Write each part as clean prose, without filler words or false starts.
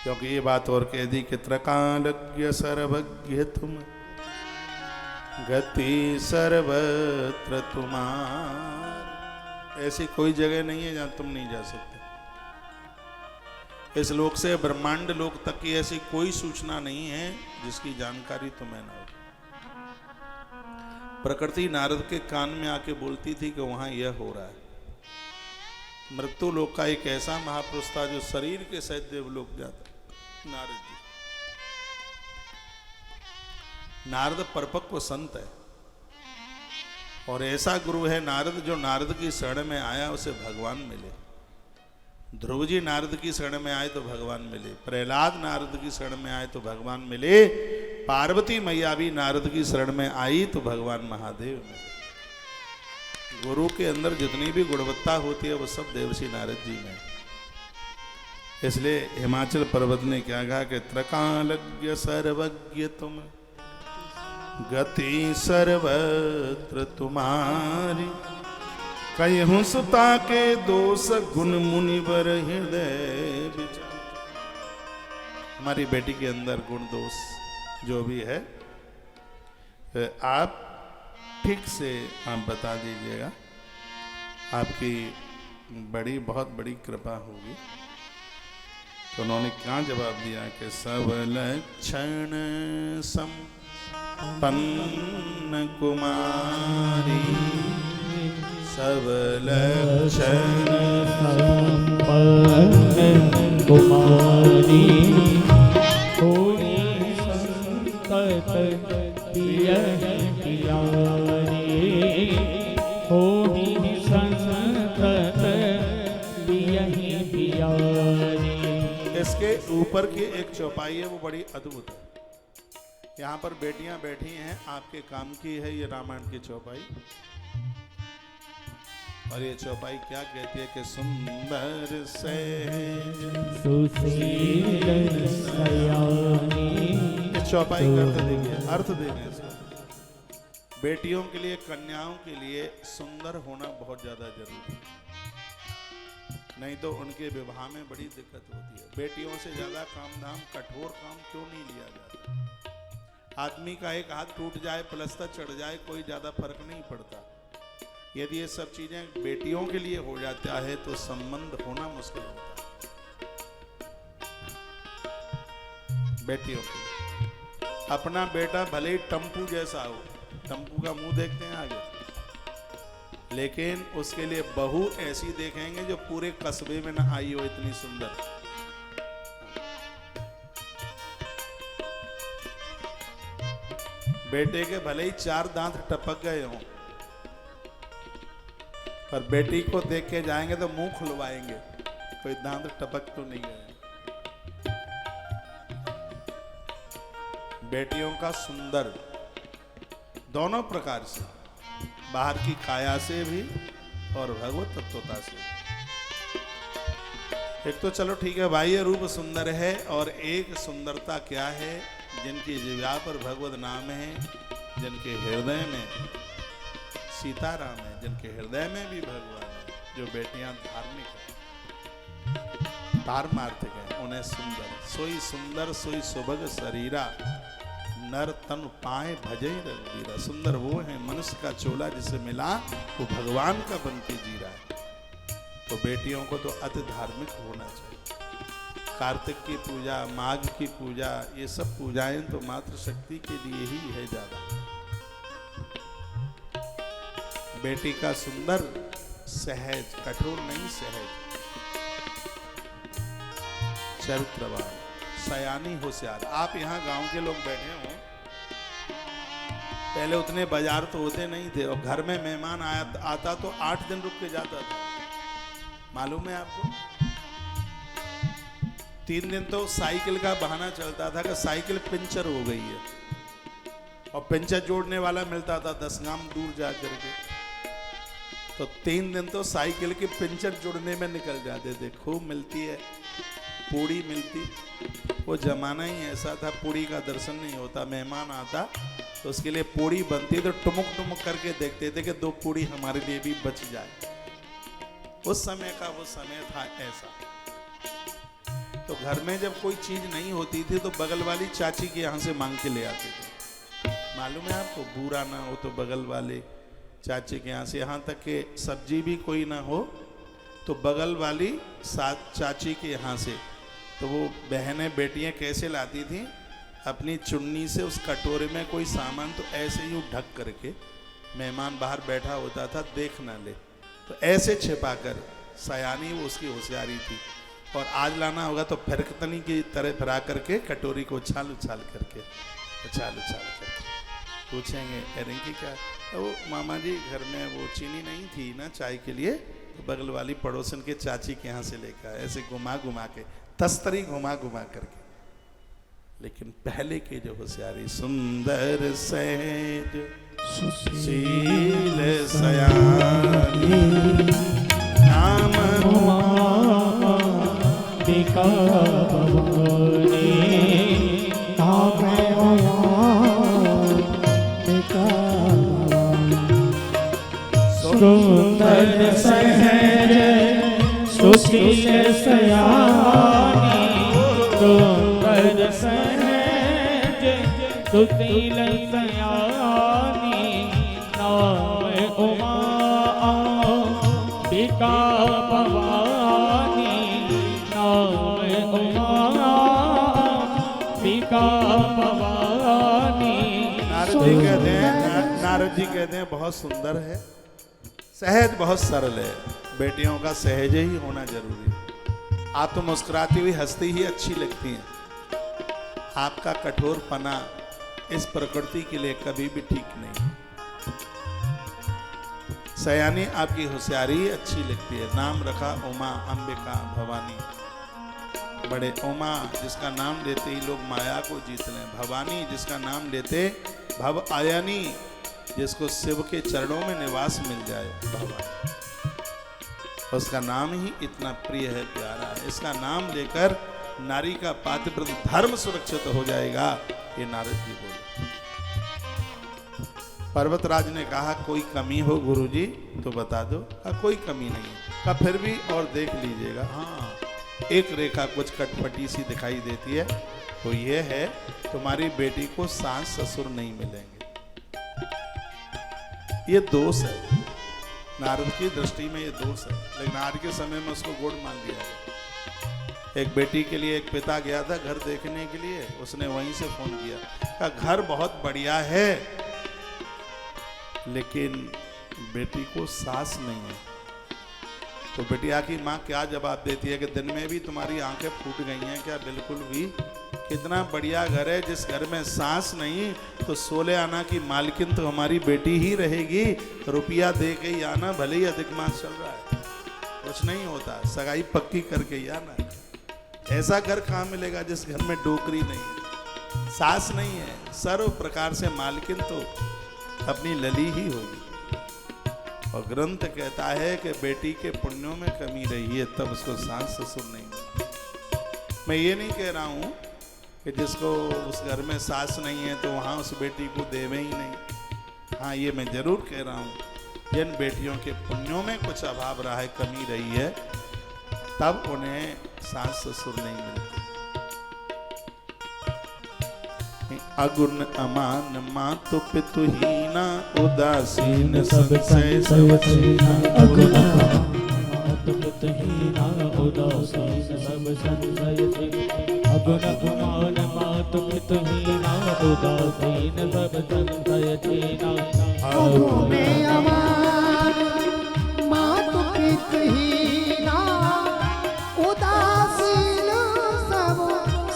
क्योंकि ये बात और कह दी कि त्रकालज्ञ सर्वज्ञ तुम, गति सर्वत्र तुम्हार। ऐसी कोई जगह नहीं है जहां तुम नहीं जा सकते। इस लोक से ब्रह्मांड लोक तक की ऐसी कोई सूचना नहीं है जिसकी जानकारी तुम्हें ना हो। प्रकृति नारद के कान में आके बोलती थी कि वहां यह हो रहा है। मृत्यु लोक का एक ऐसा महापुरुष था जो शरीर के सहित देवलोक जाता, नारद जी। नारद परिपक्व संत है और ऐसा गुरु है नारद जो नारद की शरण में आया उसे भगवान मिले। ध्रुव जी नारद की शरण में आए तो भगवान मिले, प्रहलाद नारद की शरण में आए तो भगवान मिले, पार्वती मैया भी नारद की शरण में आई तो भगवान महादेव मिले। गुरु के अंदर जितनी भी गुणवत्ता होती है वो सब देवर्षि नारद जी में। इसलिए हिमाचल पर्वत ने क्या कहा कि त्रकालज्ञ सर्वज्ञ तुम, गति सर्वत्र तुम्हारी, कहीं सुता के दोष गुण मुनिवर हृदय विचार। हमारी बेटी के अंदर गुण दोष जो भी है आप ठीक से आप बता दीजिएगा, आपकी बहुत बड़ी कृपा होगी। तो उन्होंने क्या जवाब दिया कि सब लक्षण संपन्न कुमारी, सब लक्षण संपन्न कुमारी, होई संकट पियहि पियारी, होई संकट पियहि पियारी। इसके ऊपर की एक चौपाई है वो बड़ी अद्भुत है। यहाँ पर बेटियां बैठी हैं, आपके काम की है ये रामायण की चौपाई। और ये चौपाई क्या कहती है कि सुंदर से सुशील सयानी। इस चौपाई का अर्थ देखिए, अर्थ देखिए इसका। बेटियों के लिए, कन्याओं के लिए सुंदर होना बहुत ज्यादा जरूरी है, नहीं तो उनके विवाह में बड़ी दिक्कत होती है। बेटियों से ज्यादा काम धाम कठोर काम क्यों नहीं लिया जाता? आदमी का एक हाथ टूट जाए, प्लस्तर चढ़ जाए, कोई ज्यादा फर्क नहीं पड़ता। यदि ये सब चीजें बेटियों के लिए हो जाता है तो संबंध होना मुश्किल होता है। बेटियों के लिए अपना बेटा भले ही टम्पू जैसा हो, टम्पू का मुंह देखते हैं आगे, लेकिन उसके लिए बहू ऐसी देखेंगे जो पूरे कस्बे में ना आई हो, इतनी सुंदर। बेटे के भले ही 4 दांत टपक गए हों, पर बेटी को देख के जाएंगे तो मुंह खुलवाएंगे, कोई दांत टपक तो नहीं गए। बेटियों का सुंदर दोनों प्रकार से, बाहर की काया से भी और भगवत तत्वता से। एक तो चलो ठीक है, बाह्य रूप सुंदर है, और एक सुंदरता क्या है, जिनकी जिह्वा पर भगवत नाम है, जिनके हृदय में सीताराम है, जिनके हृदय में भी भगवान है। जो बेटियां धार्मिक है, पारमार्थिक है, उन्हें सुंदर सोई सुंदर सोई सुभग शरीरा, नर तन पाए भजे रघुवीरा। सुंदर वो है मनुष्य का चोला जिसे मिला वो भगवान का बन के जी रहा है। तो बेटियों को तो अति धार्मिक होना चाहिए। कार्तिक की पूजा, माघ की पूजा, ये सब पूजाएं तो मातृ शक्ति के लिए ही है ज्यादा। बेटी का सुंदर, सहज, कठोर नहीं, सहज, चरित्रवान, सयानी, होशियार। आप यहाँ गांव के लोग बैठे हो, पहले उतने बाजार तो होते नहीं थे, और घर में मेहमान आता तो 8 दिन रुक के जाता था। मालूम है आपको? 3 दिन तो साइकिल का बहाना चलता था कि साइकिल पंचर हो गई है, और पंचर जोड़ने वाला मिलता था 10 गांव दूर जा करके। तो 3 दिन तो साइकिल के पंचर जोड़ने में निकल जाते थे। खूब मिलती है, पूड़ी मिलती। वो जमाना ही ऐसा था, पूड़ी का दर्शन नहीं होता। मेहमान आता तो उसके लिए पूड़ी बनती तो टुमुक टुमुक करके देखते थे कि 2 पूड़ी हमारे लिए भी बच जाए। उस समय का वो समय था ऐसा। तो तो घर में जब कोई चीज नहीं होती थी तो बगल वाली चाची के यहाँ से मांग के ले आते थे। मालूम है आपको, बूरा ना हो तो बगल वाले चाची के यहाँ से, यहाँ तक के सब्जी भी कोई ना हो तो बगल वाली चाची के यहाँ से। तो वो बहनें बेटियाँ कैसे लाती थी, अपनी चुन्नी से उस कटोरे में कोई सामान तो ऐसे ही ढक करके, मेहमान बाहर बैठा होता था देख ना ले, तो ऐसे छिपा कर, सयानी वो उसकी होशियारी थी। और आज लाना होगा तो फिरकतनी की तरह फिरा करके कटोरी को उछाल उछाल करके पूछेंगे रिंकी क्या, तो वो मामा जी घर में वो चीनी नहीं थी ना चाय के लिए, तो बगल वाली पड़ोसन के चाची के यहाँ से लेकर, ऐसे घुमा घुमा के, तस्तरी घुमा घुमा करके। लेकिन पहले के जो होशियारी, सुंदर सहज सुशील सयानी नाम बिका भवानी, नाम बिका सुंदर सहज सुशील सयानी, सुंदर सहज सुशील सयानी नाम उमा बिका भवानी, नाम उमा बिका भवानी। नारद जी कहते हैं बहुत सुंदर है, सहज बहुत सरल है। बेटियों का सहज ही होना जरूरी है। आप तो मुस्कुराती हुई हंसती ही अच्छी लगती हैं। आपका कठोरपना इस प्रकृति के लिए कभी भी ठीक नहीं। सयानी आपकी होशियारी अच्छी लगती है। नाम रखा उमा अंबिका भवानी, बड़े उमा जिसका नाम लेते ही लोग माया को जीत लें, भवानी जिसका नाम लेते भव आयानी, जिसको शिव के चरणों में निवास मिल जाए, भवानी। उसका नाम ही इतना प्रिय है, प्यारा है। इसका नाम लेकर नारी का पातिव्रत धर्म सुरक्षित हो जाएगा, ये नारद जी बोले। पर्वतराज ने कहा कोई कमी हो गुरुजी तो बता दो। कहा कोई कमी नहीं। कहा फिर भी और देख लीजिएगा। हाँ, एक रेखा कुछ कटपटी सी दिखाई देती है, तो ये है तुम्हारी बेटी को सास ससुर नहीं मिलेंगे। ये दोष है, नारद की दृष्टि में ये दोष है। लेकिन आज के समय में उसको गुड़ मान लिया गया। एक बेटी के लिए एक पिता गया था घर देखने के लिए, उसने वहीं से फोन किया, कहा घर बहुत बढ़िया है लेकिन बेटी को सास नहीं है। तो बिटिया की माँ क्या जवाब देती है कि दिन में भी तुम्हारी आंखें फूट गई हैं क्या? बिल्कुल भी। कितना बढ़िया घर है, जिस घर में सास नहीं तो 16 आना की मालकिन तो हमारी बेटी ही रहेगी। रुपया दे के ही आना, भले ही अधिक मास चल रहा है, कुछ नहीं होता, सगाई पक्की करके ही आना। ऐसा घर कहाँ मिलेगा जिस घर में डोकरी नहीं है, सास नहीं है, सर्व प्रकार से मालकिन तो अपनी लली ही होगी। और ग्रंथ कहता है कि बेटी के पुण्यों में कमी रही है तब उसको सास ससुर नहीं मिला। मैं ये नहीं कह रहा हूँ कि जिसको उस घर में सास नहीं है तो वहाँ उस बेटी को देवे ही नहीं। हाँ, ये मैं जरूर कह रहा हूँ, जिन बेटियों के पुण्यों में कुछ अभाव रहा है, कमी रही है, तब उन्हें सास ससुर नहीं मिलते। अगुण अमान मातु पितुहीना, उदासीन संशय सवचीना। अगुण मातु पितुहीना, उदासीन सब संशय। अगुण अमान मातु पितुहीना, उदासीन सब संशय चीना। अगुण अमान मातु पितुहीना, उदासीन सब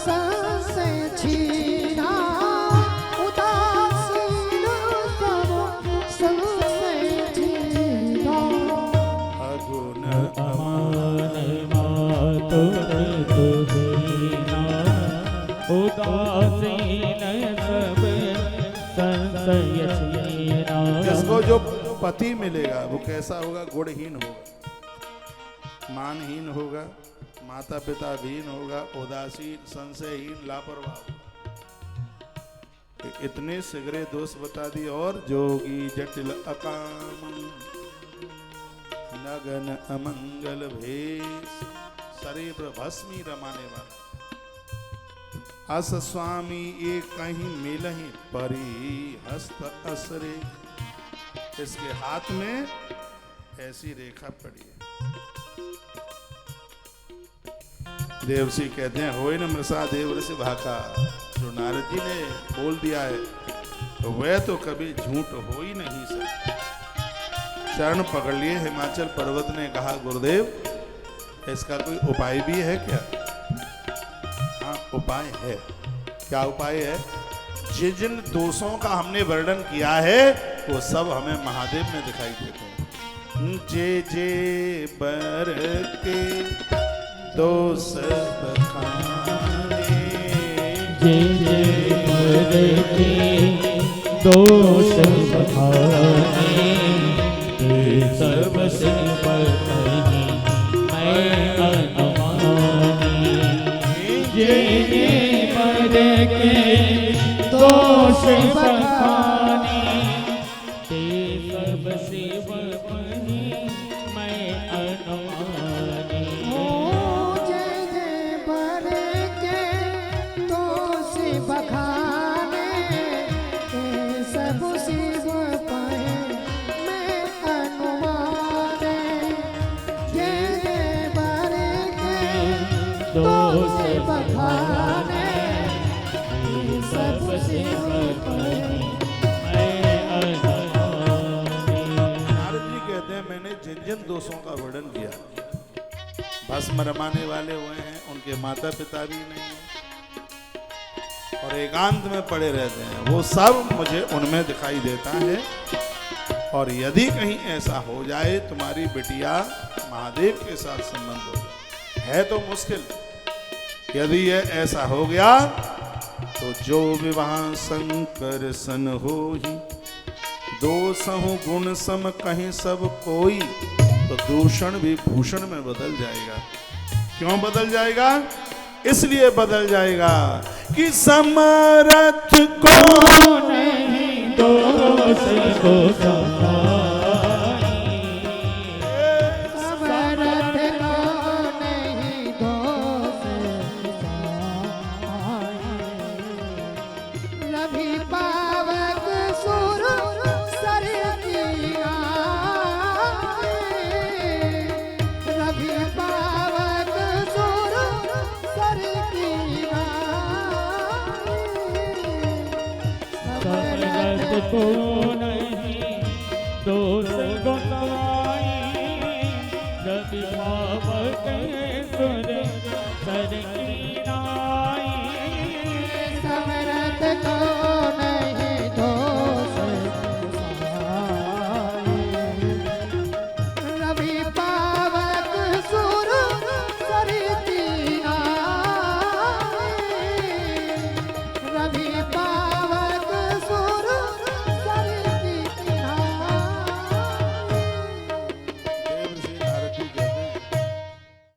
संशय चीना। उदासीन सब संशय चीना। अगुण अमान मातु पितुहीना, उदासीन सब संशय चीना। जिसको जो पति मिलेगा वो कैसा होगा? गुणहीन होगा, मानहीन होगा, माता पिता भीन होगा, उदासीन संशयहीन, लापरवाह। इतने सिगरे दोष बता दिए। और जोगी जटिल अकाम, नगन अमंगल भेष, शरीर भस्मी रमाने वाला। अस स्वामी ये कहीं मिलहि परी हस्त असरे। इसके हाथ में ऐसी रेखा पड़ी है। देवसी कहते हैं होय न मृषा देव ऋषि भाका। जो नारद जी ने बोल दिया है तो वह तो कभी झूठ हो ही नहीं सकता। चरण पकड़ लिए हिमाचल पर्वत ने कहा गुरुदेव इसका कोई उपाय भी है क्या? हाँ उपाय है। क्या उपाय है? जिन जिन दोषों का हमने वर्णन किया है वो सब हमें महादेव में दिखाई देते हैं। जे जे बर के दोष बखाने, जे जे बर के दोष बखाने, ते सब से बरतहि मैं अनुमानी। जे जे बर के दोष बखाने, ते सब से बरतहि मैं अनुमानी। जय जय बर के दोष बखाने, ते सब शिव पाए मैं अनुमाने। जय जय बर के दोष बखाने, ते सब शिव पाए मैं अनुमानी। नारद जी कहते हैं मैंने जिन जिन दोषों का वर्णन किया, भस्म रमाने वाले हुए हैं, उनके माता पिता भी नहीं है और एकांत में पड़े रहते हैं, वो सब मुझे उनमें दिखाई देता है। और यदि कहीं ऐसा हो जाए तुम्हारी बिटिया महादेव के साथ संबंध हो जाए, है तो मुश्किल, यदि ये ऐसा हो गया तो जो विवाह शंकर सन हो ही, दोषहु गुण सम कहीं सब कोई, तो दूषण भी भूषण में बदल जाएगा। क्यों बदल जाएगा? इसलिए बदल जाएगा कि समरथ को नहीं दोष को समाई। समरथ को नहीं दोष समाई। रवि पावक सुर सर की आए, रवि पावक सुर सर की आए। समरथ को नहीं दोष गुनाई। रवि पावक सुर सर की नाई। समरथ को